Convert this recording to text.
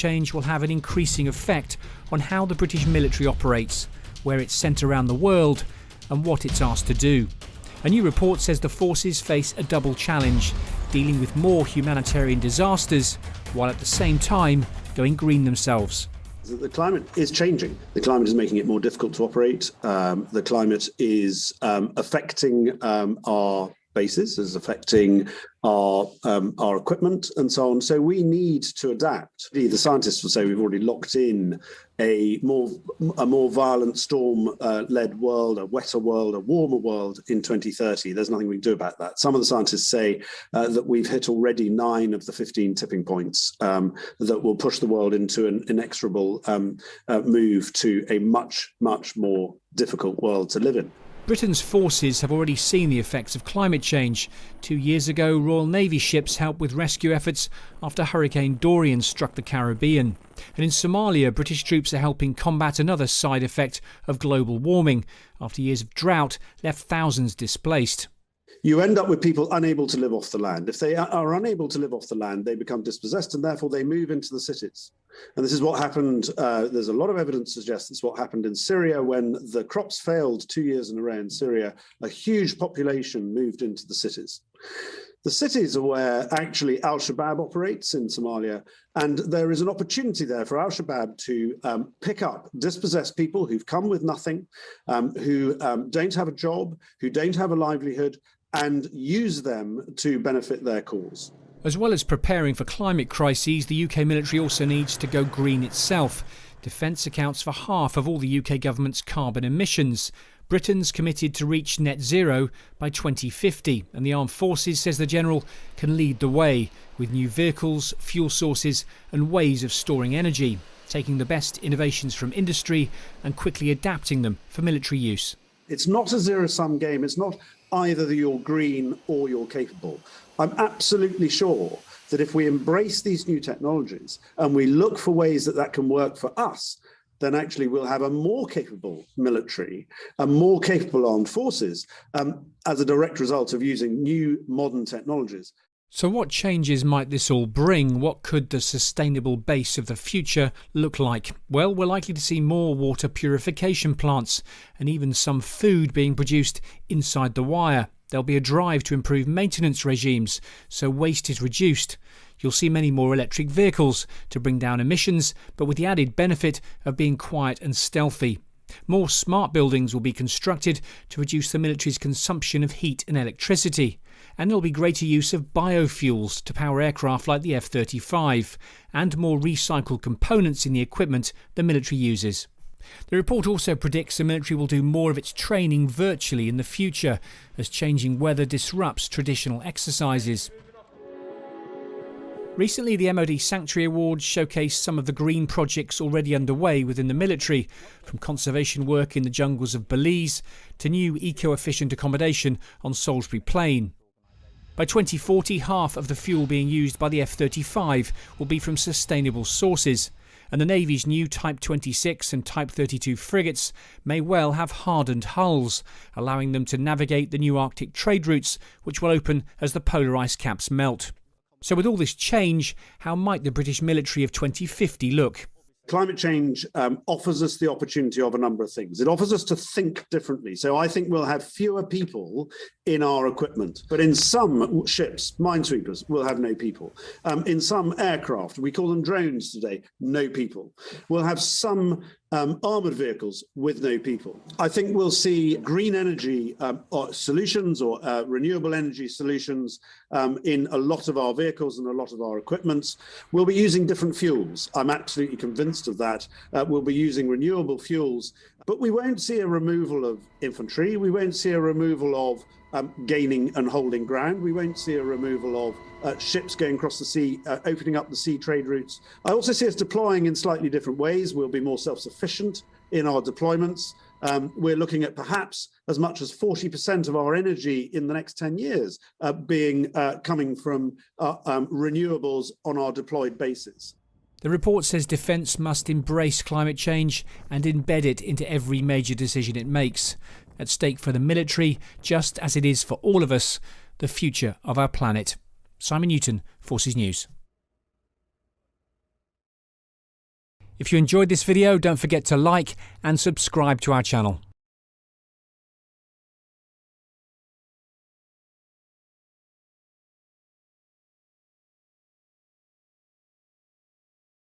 Change will have an increasing effect on how the British military operates, where it's sent around the world and what it's asked to do. A new report says the forces face a double challenge, dealing with more humanitarian disasters while at the same time going green themselves. The climate is changing. The climate is making it more difficult to operate. The climate is affecting our bases, is affecting our equipment and so on. So we need to adapt. The scientists will say we've already locked in a more violent storm-led world, a wetter world, a warmer world in 2030. There's nothing we can do about that. Some of the scientists say that we've hit already 9 of the 15 tipping points that will push the world into an inexorable move to a much, much more difficult world to live in. Britain's forces have already seen the effects of climate change. 2 years ago, Royal Navy ships helped with rescue efforts after Hurricane Dorian struck the Caribbean. And in Somalia, British troops are helping combat another side effect of global warming, after years of drought left thousands displaced. You end up with people unable to live off the land. If they are unable to live off the land, they become dispossessed and therefore they move into the cities. And this is what happened. There's a lot of evidence to suggest it's what happened in Syria when the crops failed 2 years in a row in Syria. A huge population moved into the cities. The cities are where actually Al-Shabaab operates in Somalia, and there is an opportunity there for Al-Shabaab to pick up dispossessed people who've come with nothing, who don't have a job, who don't have a livelihood, and use them to benefit their cause. As well as preparing for climate crises, the UK military also needs to go green itself. Defence accounts for half of all the UK government's carbon emissions. Britain's committed to reach net zero by 2050, and the Armed Forces says the General can lead the way with new vehicles, fuel sources and ways of storing energy, taking the best innovations from industry and quickly adapting them for military use. It's not a zero-sum game. It's not either you're green or you're capable. I'm absolutely sure that if we embrace these new technologies and we look for ways that that can work for us, then actually we'll have a more capable military and more capable armed forces as a direct result of using new modern technologies. So what changes might this all bring? What could the sustainable base of the future look like? Well, we're likely to see more water purification plants and even some food being produced inside the wire. There'll be a drive to improve maintenance regimes so waste is reduced. You'll see many more electric vehicles to bring down emissions, but with the added benefit of being quiet and stealthy. More smart buildings will be constructed to reduce the military's consumption of heat and electricity. And there'll be greater use of biofuels to power aircraft like the F-35, and more recycled components in the equipment the military uses. The report also predicts the military will do more of its training virtually in the future, as changing weather disrupts traditional exercises. Recently, the MOD Sanctuary Awards showcased some of the green projects already underway within the military, from conservation work in the jungles of Belize to new eco-efficient accommodation on Salisbury Plain. By 2040, half of the fuel being used by the F-35 will be from sustainable sources, and the Navy's new Type 26 and Type 32 frigates may well have hardened hulls, allowing them to navigate the new Arctic trade routes, which will open as the polar ice caps melt. So with all this change, how might the British military of 2050 look? Climate change offers us the opportunity of a number of things. It offers us to think differently. So I think we'll have fewer people in our equipment. But in some ships, minesweepers, we'll have no people. In some aircraft, we call them drones today, no people. We'll have some armoured vehicles with no people. I think we'll see green energy solutions or renewable energy solutions in a lot of our vehicles and a lot of our equipment. We'll be using different fuels. I'm absolutely convinced of that. We'll be using renewable fuels, but we won't see a removal of infantry. We won't see a removal of gaining and holding ground. We won't see a removal of ships going across the sea, opening up the sea trade routes. I also see us deploying in slightly different ways. We'll be more self-sufficient in our deployments. We're looking at perhaps as much as 40% of our energy in the next 10 years coming from renewables on our deployed bases. The report says defence must embrace climate change and embed it into every major decision it makes. At stake for the military, just as it is for all of us, the future of our planet. Simon Newton, Forces News. If you enjoyed this video, don't forget to like and subscribe to our channel.